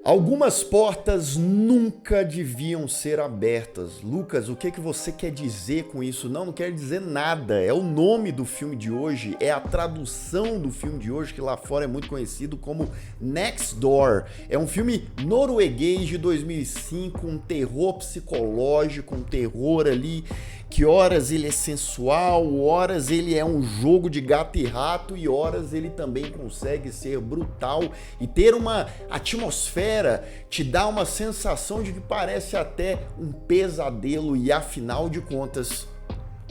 Algumas portas nunca deviam ser abertas. Lucas, o que você quer dizer com isso? Não quer dizer nada. É o nome do filme de hoje, é a tradução do filme de hoje, que lá fora é muito conhecido como Next Door. É um filme norueguês de 2005, um terror psicológico, um terror ali que horas ele é sensual, horas ele é um jogo de gato e rato e horas ele também consegue ser brutal e ter uma atmosfera, te dá uma sensação de que parece até um pesadelo e afinal de contas,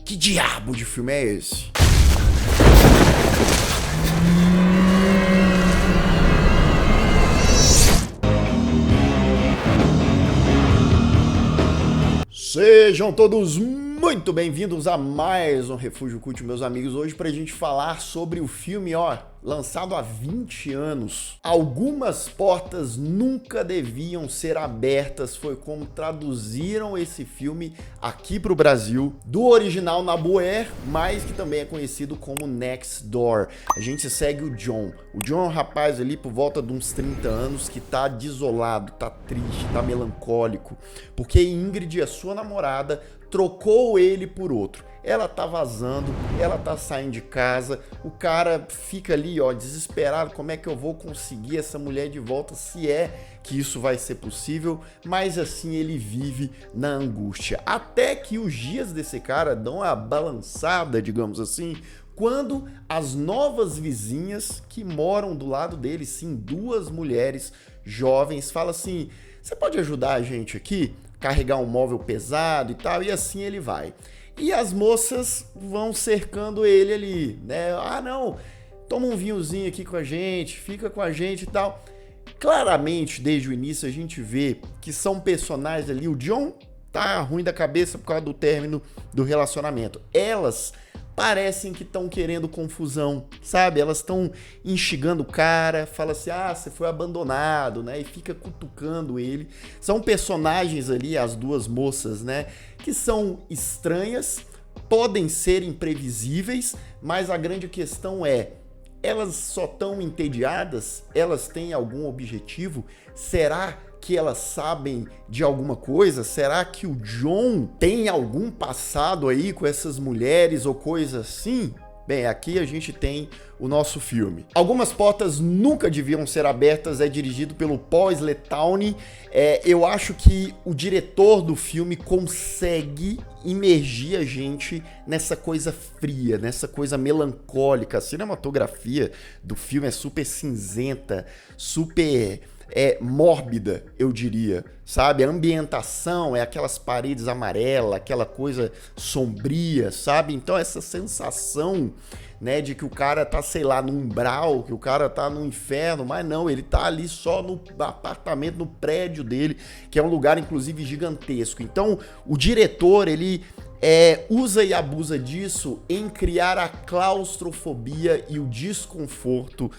que diabo de filme é esse? Sejam todos muito bem-vindos a mais um Refúgio Cult, meus amigos. Hoje pra gente falar sobre o filme, lançado há 20 anos. Algumas portas nunca deviam ser abertas, foi como traduziram esse filme aqui pro Brasil, do original Nabu Air, mas que também é conhecido como Next Door. A gente segue o John. O John é um rapaz ali por volta de uns 30 anos que tá desolado, tá triste, tá melancólico, porque Ingrid, a sua namorada, trocou ele por outro. Ela tá vazando, ela tá saindo de casa, o cara fica ali, desesperado, como é que eu vou conseguir essa mulher de volta, se é que isso vai ser possível, mas assim ele vive na angústia. Até que os dias desse cara dão uma balançada, digamos assim, quando as novas vizinhas que moram do lado dele, sim, duas mulheres jovens, falam assim: você pode ajudar a gente aqui? Carregar um móvel pesado e tal, e assim ele vai. E as moças vão cercando ele ali, né? Ah, não, toma um vinhozinho aqui com a gente, fica com a gente e tal. Claramente, desde o início, a gente vê que são personagens ali. O John tá ruim da cabeça por causa do término do relacionamento. Elas parecem que estão querendo confusão, sabe? Elas estão instigando o cara, fala assim: ah, você foi abandonado, né? E fica cutucando ele. São personagens ali, as duas moças, né? Que são estranhas, podem ser imprevisíveis, mas a grande questão é: elas só estão entediadas? Elas têm algum objetivo? Será que elas sabem de alguma coisa? Será que o John tem algum passado aí com essas mulheres ou coisa assim? Bem, aqui a gente tem o nosso filme. Algumas portas nunca deviam ser abertas, é dirigido pelo Paul Sletown. Eu acho que o diretor do filme consegue imergir a gente nessa coisa fria, nessa coisa melancólica. A cinematografia do filme é super cinzenta, super mórbida, eu diria, sabe? A ambientação é aquelas paredes amarelas, aquela coisa sombria, sabe? Então essa sensação, né, de que o cara tá, sei lá, no umbral, que o cara tá no inferno, mas não, ele tá ali só no apartamento, no prédio dele, que é um lugar, inclusive, gigantesco. Então, o diretor, ele usa e abusa disso em criar a claustrofobia e o desconforto,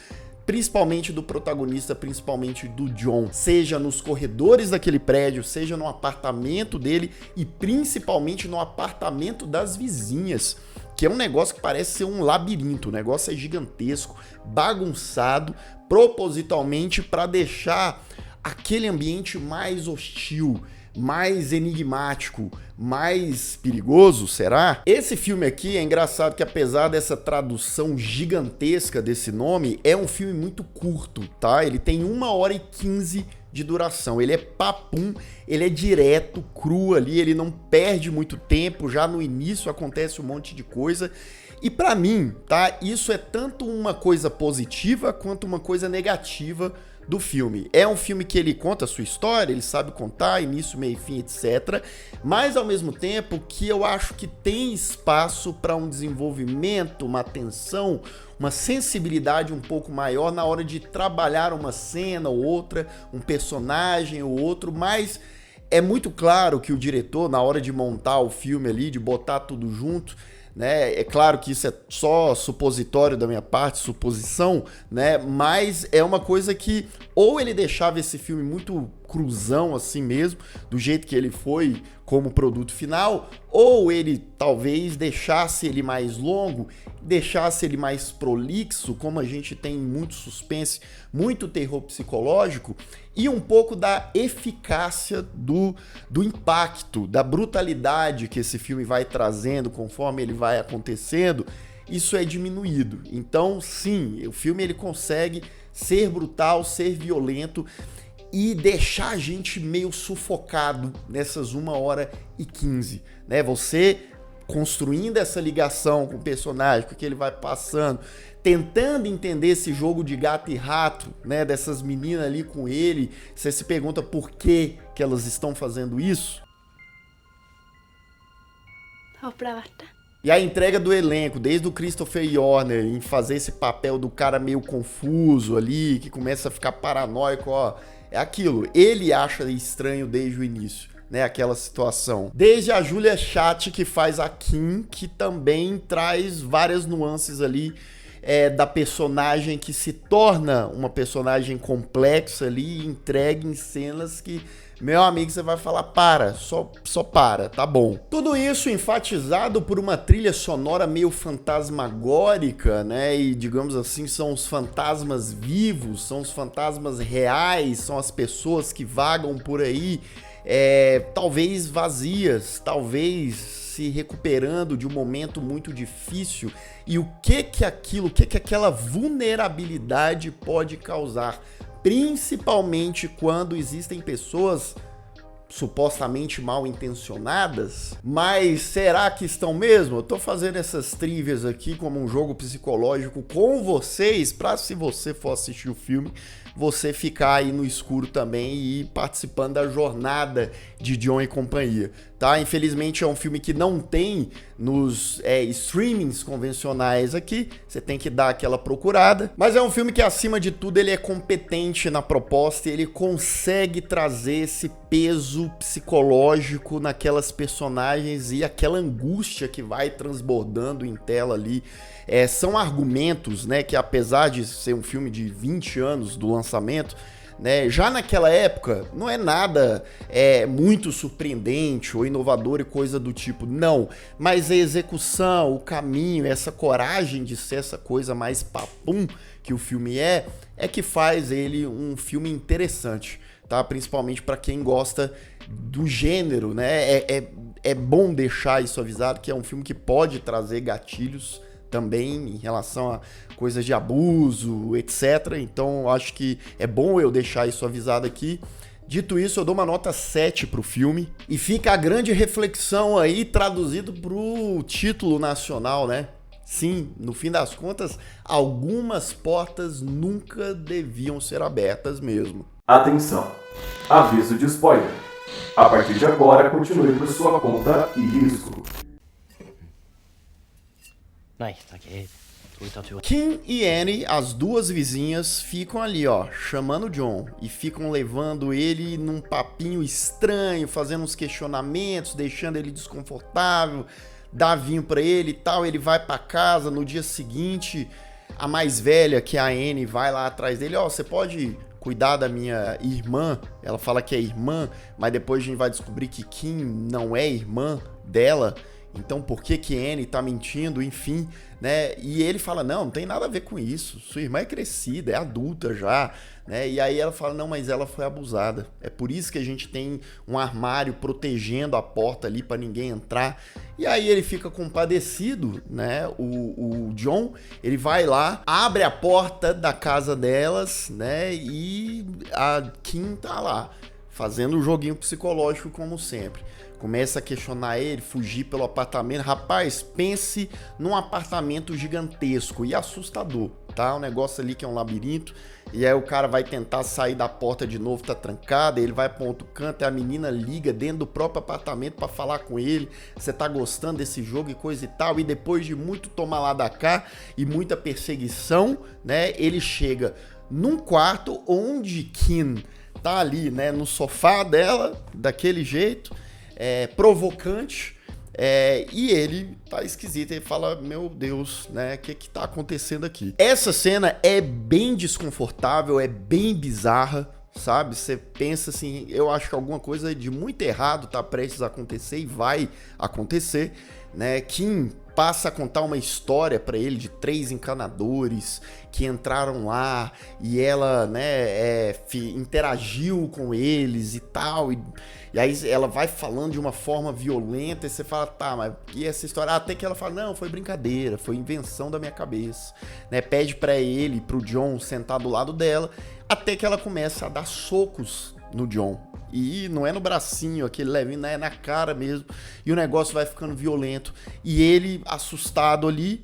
principalmente do protagonista, principalmente do John, seja nos corredores daquele prédio, seja no apartamento dele e principalmente no apartamento das vizinhas, que é um negócio que parece ser um labirinto. O negócio é gigantesco, bagunçado, propositalmente para deixar aquele ambiente mais hostil, mais enigmático, mais perigoso, será? Esse filme aqui é engraçado que, apesar dessa tradução gigantesca desse nome, é um filme muito curto, tá? Ele tem 1h15 de duração, ele é papum, ele é direto, cru ali, ele não perde muito tempo, já no início acontece um monte de coisa. E pra mim, tá? Isso é tanto uma coisa positiva quanto uma coisa negativa do filme. É um filme que ele conta a sua história, ele sabe contar, início, meio, fim, etc. Mas, ao mesmo tempo, que eu acho que tem espaço para um desenvolvimento, uma atenção, uma sensibilidade um pouco maior na hora de trabalhar uma cena ou outra, um personagem ou outro, mas é muito claro que o diretor, na hora de montar o filme ali, de botar tudo junto, né? É claro que isso é só supositório da minha parte, suposição, né? Mas é uma coisa que ou ele deixava esse filme muito cruzão assim mesmo, do jeito que ele foi como produto final, ou ele talvez deixasse ele mais longo, deixasse ele mais prolixo, como a gente tem muito suspense, muito terror psicológico, e um pouco da eficácia do impacto, da brutalidade que esse filme vai trazendo conforme ele vai acontecendo, isso é diminuído. Então, sim, o filme ele consegue ser brutal, ser violento e deixar a gente meio sufocado nessas 1h15, né? Você construindo essa ligação com o personagem, com o que ele vai passando, tentando entender esse jogo de gato e rato, né, dessas meninas ali com ele, você se pergunta por que elas estão fazendo isso. E a entrega do elenco, desde o Christopher Yorner em fazer esse papel do cara meio confuso ali, que começa a ficar paranoico, ó, é aquilo, ele acha estranho desde o início, né, aquela situação. Desde a Julia Chatti, que faz a Kim, que também traz várias nuances ali da personagem que se torna uma personagem complexa ali, entregue em cenas que, meu amigo, você vai falar, só para, tá bom. Tudo isso enfatizado por uma trilha sonora meio fantasmagórica, né, e digamos assim, são os fantasmas vivos, são os fantasmas reais, são as pessoas que vagam por aí, talvez vazias, talvez se recuperando de um momento muito difícil, e o que aquela vulnerabilidade pode causar, principalmente quando existem pessoas supostamente mal intencionadas, mas será que estão mesmo? Eu tô fazendo essas trivias aqui como um jogo psicológico com vocês, pra se você for assistir o filme, você ficar aí no escuro também e ir participando da jornada de John e companhia, tá? Infelizmente é um filme que não tem nos streamings convencionais aqui, você tem que dar aquela procurada, mas é um filme que acima de tudo ele é competente na proposta e ele consegue trazer esse peso psicológico naquelas personagens e aquela angústia que vai transbordando em tela ali. São argumentos, né, que apesar de ser um filme de 20 anos do lançamento, né, já naquela época não é nada muito surpreendente ou inovador e coisa do tipo, não, mas a execução, o caminho, essa coragem de ser essa coisa mais papum que o filme é que faz ele um filme interessante, tá? Principalmente para quem gosta do gênero, né? É bom deixar isso avisado que é um filme que pode trazer gatilhos também em relação a coisas de abuso, etc. Então acho que é bom eu deixar isso avisado aqui. Dito isso, eu dou uma nota 7 pro filme. E fica a grande reflexão aí, traduzido pro título nacional, né? Sim, no fim das contas, algumas portas nunca deviam ser abertas mesmo. Atenção! Aviso de spoiler. A partir de agora, continue por sua conta e risco. Kim e Annie, as duas vizinhas, ficam ali, ó, chamando o John e ficam levando ele num papinho estranho, fazendo uns questionamentos, deixando ele desconfortável, dá vinho pra ele e tal, ele vai pra casa. No dia seguinte, a mais velha, que é a Annie, vai lá atrás dele, ó, você pode cuidar da minha irmã? Ela fala que é irmã, mas depois a gente vai descobrir que Kim não é irmã dela. Então por que Annie tá mentindo, enfim, né? E ele fala, não tem nada a ver com isso, sua irmã é crescida, é adulta já, né? E aí ela fala, não, mas ela foi abusada, é por isso que a gente tem um armário protegendo a porta ali para ninguém entrar. E aí ele fica compadecido, né? O John, ele vai lá, abre a porta da casa delas, né? E a Kim tá lá, fazendo o joguinho psicológico como sempre. Começa a questionar ele, fugir pelo apartamento. Rapaz, pense num apartamento gigantesco e assustador, tá? Um negócio ali que é um labirinto. E aí o cara vai tentar sair da porta de novo, tá trancada. Ele vai para um outro canto e a menina liga dentro do próprio apartamento para falar com ele. Você tá gostando desse jogo e coisa e tal. E depois de muito tomar lá da cá e muita perseguição, né? Ele chega num quarto onde Kim tá ali, né? No sofá dela, daquele jeito. Provocante, e ele tá esquisito, ele fala, meu Deus, né, o que tá acontecendo aqui? Essa cena é bem desconfortável, é bem bizarra, sabe? Você pensa assim, eu acho que alguma coisa de muito errado tá prestes a acontecer e vai acontecer. né? Kim passa a contar uma história pra ele de 3 encanadores que entraram lá e ela, né, interagiu com eles e tal. E aí ela vai falando de uma forma violenta e você fala, tá, mas e essa história? Até que ela fala, não, foi brincadeira, foi invenção da minha cabeça, né? Pede pra ele, pro John sentar do lado dela, até que ela começa a dar socos no John. E não é no bracinho, aquele levinho, é na cara mesmo. E o negócio vai ficando violento. E ele, assustado ali,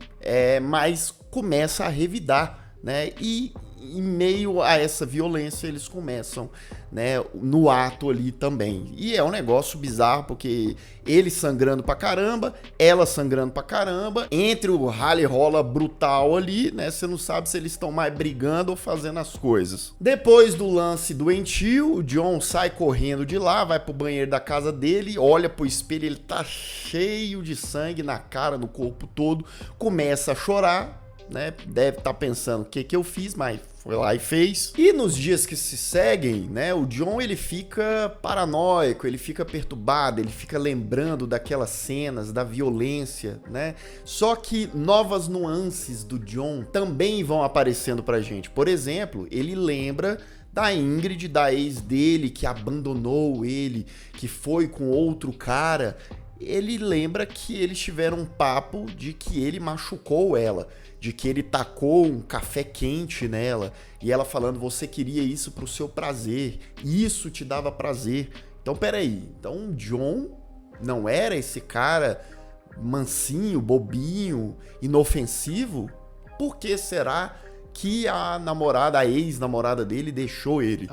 mas começa a revidar, né? E em meio a essa violência, eles começam, né, no ato ali também. E é um negócio bizarro, porque ele sangrando pra caramba, ela sangrando pra caramba, entre o rally rola brutal ali, né, você não sabe se eles estão mais brigando ou fazendo as coisas. Depois do lance doentio, o John sai correndo de lá, vai pro banheiro da casa dele, olha pro espelho, ele tá cheio de sangue na cara, no corpo todo, começa a chorar, né, deve estar pensando o que eu fiz, mas foi lá e fez. E nos dias que se seguem, né, o John ele fica paranoico, ele fica perturbado, ele fica lembrando daquelas cenas, da violência, né? Só que novas nuances do John também vão aparecendo pra gente. Por exemplo, ele lembra da Ingrid, da ex dele, que abandonou ele, que foi com outro cara. Ele lembra que eles tiveram um papo de que ele machucou ela, de que ele tacou um café quente nela, e ela falando, você queria isso pro seu prazer, isso te dava prazer. Então, peraí, então o John não era esse cara mansinho, bobinho, inofensivo? Por que será que a namorada, a ex-namorada dele, deixou ele?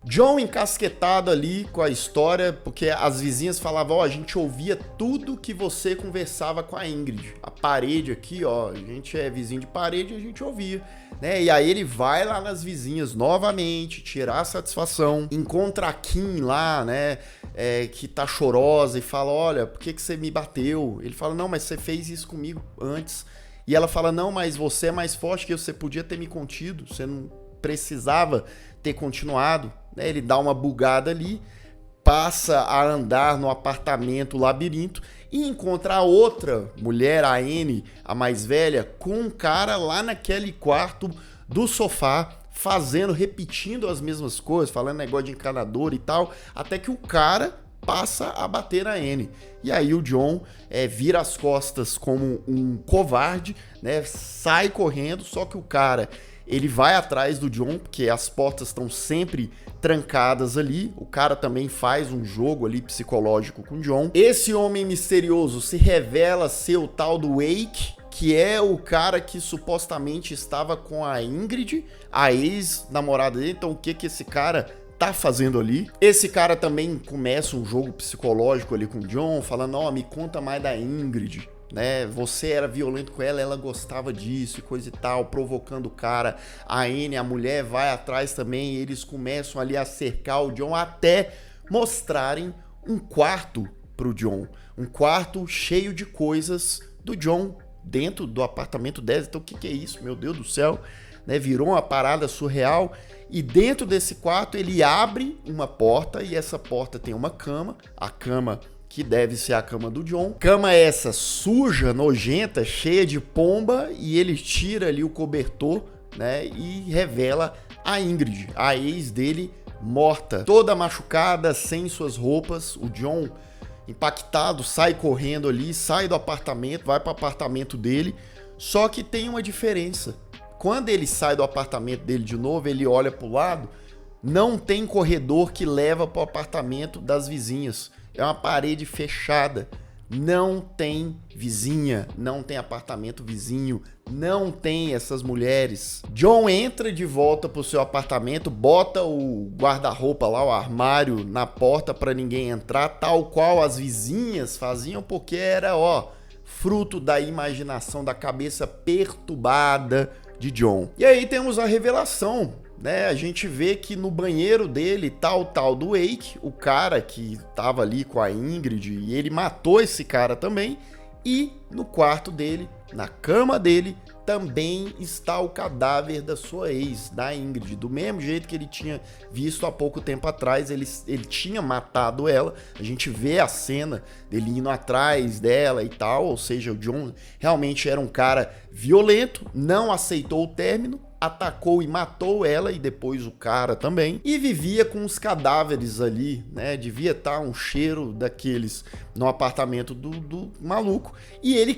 John encasquetado ali com a história, porque as vizinhas falavam, ó, a gente ouvia tudo que você conversava com a Ingrid. A parede aqui, ó, a gente é vizinho de parede, a gente ouvia, né? E aí ele vai lá nas vizinhas novamente, tirar a satisfação, encontra a Kim lá, né, que tá chorosa e fala, olha, por que você me bateu? Ele fala, não, mas você fez isso comigo antes. E ela fala, não, mas você é mais forte que eu, você podia ter me contido, você não precisava ter continuado. Ele dá uma bugada ali, passa a andar no apartamento labirinto e encontra a outra mulher, a Anne, a mais velha, com um cara lá naquele quarto do sofá, repetindo as mesmas coisas, falando negócio de encanador e tal, até que o cara passa a bater na Anne. E aí o John vira as costas como um covarde, né, sai correndo, só que o cara, ele vai atrás do John, porque as portas estão sempre trancadas ali. O cara também faz um jogo ali psicológico com o John. Esse homem misterioso se revela ser o tal do Wake, que é o cara que supostamente estava com a Ingrid, a ex-namorada dele. Então o que esse cara tá fazendo ali? Esse cara também começa um jogo psicológico ali com o John, falando, ó, me conta mais da Ingrid, né, você era violento com ela, ela gostava disso e coisa e tal, provocando o cara. A Anne, a mulher, vai atrás também, e eles começam ali a cercar o John até mostrarem um quarto pro John, um quarto cheio de coisas do John dentro do apartamento dela. Então o que é isso, meu Deus do céu, né, virou uma parada surreal. E dentro desse quarto ele abre uma porta e essa porta tem uma cama, a cama que deve ser a cama do John. Cama essa suja, nojenta, cheia de pomba, e ele tira ali o cobertor, né, e revela a Ingrid, a ex dele, morta, toda machucada, sem suas roupas. O John, impactado, sai correndo ali, sai do apartamento, vai para o apartamento dele, só que tem uma diferença. Quando ele sai do apartamento dele de novo, ele olha para o lado, não tem corredor que leva para o apartamento das vizinhas. É uma parede fechada, não tem vizinha, não tem apartamento vizinho, não tem essas mulheres. John entra de volta pro seu apartamento, bota o guarda-roupa lá, o armário, na porta para ninguém entrar, tal qual as vizinhas faziam, porque era, ó, fruto da imaginação, da cabeça perturbada de John. E aí temos a revelação, né? A gente vê que no banheiro dele tá o tal do Wake, o cara que tava ali com a Ingrid, e ele matou esse cara também. E no quarto dele, na cama dele, também está o cadáver da sua ex, da Ingrid. Do mesmo jeito que ele tinha visto há pouco tempo atrás, ele tinha matado ela. A gente vê a cena dele indo atrás dela e tal, ou seja, o John realmente era um cara violento, não aceitou o término, atacou e matou ela e depois o cara também, e vivia com os cadáveres ali, né? Devia estar um cheiro daqueles no apartamento do maluco. E ele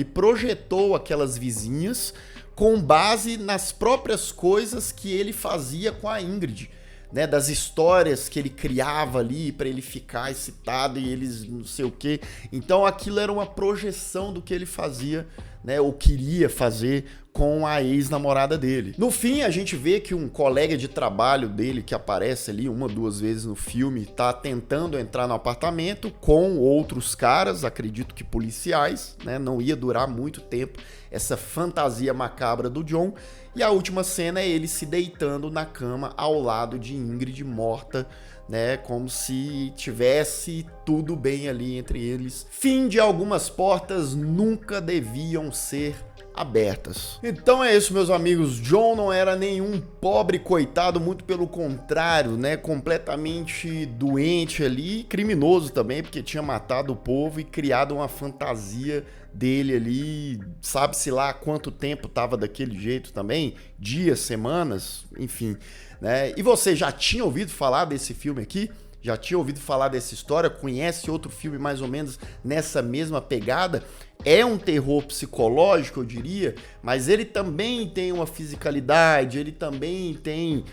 projetou aquelas vizinhas com base nas próprias coisas que ele fazia com a Ingrid, né, das histórias que ele criava ali para ele ficar excitado e eles não sei o que. Então aquilo era uma projeção do que ele fazia, né, ou queria fazer com a ex-namorada dele. No fim, a gente vê que um colega de trabalho dele, que aparece ali 1 ou 2 vezes no filme, tá tentando entrar no apartamento com outros caras, acredito que policiais, né? Não ia durar muito tempo essa fantasia macabra do John. E a última cena é ele se deitando na cama ao lado de Ingrid morta, né, como se tivesse tudo bem ali entre eles. Fim de algumas portas nunca deviam ser abertas. Então é isso, meus amigos. John não era nenhum pobre coitado, muito pelo contrário, né, completamente doente ali, criminoso também, porque tinha matado o povo e criado uma fantasia dele ali, sabe-se lá quanto tempo tava daquele jeito também, dias, semanas, enfim, né? E você já tinha ouvido falar desse filme aqui? Já tinha ouvido falar dessa história? Conhece outro filme mais ou menos nessa mesma pegada? É um terror psicológico, eu diria, mas ele também tem uma fisicalidade, ele também tem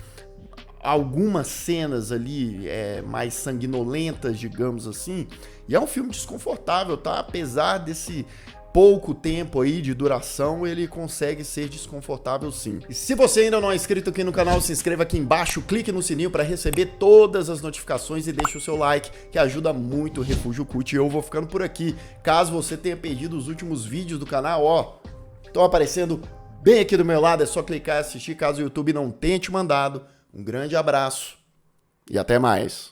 algumas cenas ali mais sanguinolentas, digamos assim, e é um filme desconfortável, tá? Apesar desse pouco tempo aí de duração, ele consegue ser desconfortável sim. E se você ainda não é inscrito aqui no canal, se inscreva aqui embaixo, clique no sininho para receber todas as notificações e deixe o seu like, que ajuda muito o Refúgio Cult. E eu vou ficando por aqui. Caso você tenha perdido os últimos vídeos do canal, ó, estão aparecendo bem aqui do meu lado, é só clicar e assistir caso o YouTube não tenha te mandado. Um grande abraço e até mais.